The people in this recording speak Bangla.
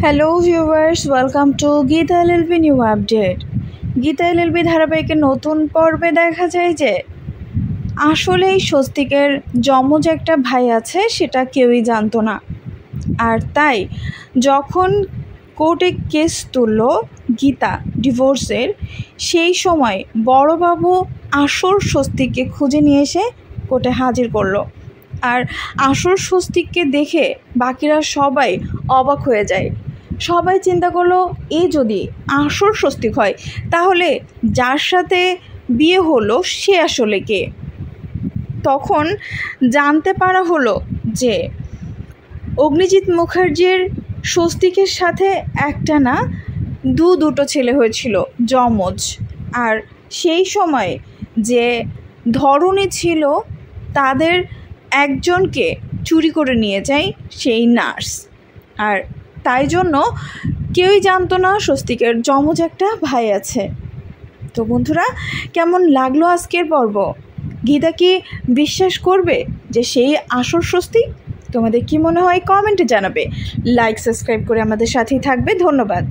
Hello viewers, welcome to Gita LLB new update. Gita LLB ধারাবাহিকের নতুন পর্বে দেখা যায় যে আসলেই স্বস্তিকের যমজ একটা ভাই আছে, সেটা কেউই জানতো না। আর তাই যখন কোর্টে কেস তুলল গীতা ডিভোর্সের, সেই সময় বড়বাবু আসল স্বস্তিককে খুঁজে নিয়ে এসে কোর্টে হাজির করলো। আর আসল স্বস্তিককে দেখে বাকিরা সবাই অবাক হয়ে যায়। সবাই চিন্তা করলো, এ যদি আসল স্বস্তিক হয় তাহলে যার সাথে বিয়ে হলো সে আসলে কে। তখন জানতে পারা হলো যে অগ্নিজিৎ মুখার্জির স্বস্তিকের সাথে একটা না দুটো ছেলে হয়েছিল, যমজ। আর সেই সময় যে ধরনী ছিল তাদের একজনকে চুরি করে নিয়ে যায় সেই নার্স। আর তাই জন্য কেউই জানতো না স্বস্তিকের যমজ একটা ভাই আছে। তো বন্ধুরা, কেমন লাগলো আজকের পর্ব? গীতা কি বিশ্বাস করবে যে সেই আসল স্বস্তিক? তোমাদের কি মনে হয় কমেন্টে জানাবে। লাইক সাবস্ক্রাইব করে আমাদের সাথেই থাকবে। ধন্যবাদ।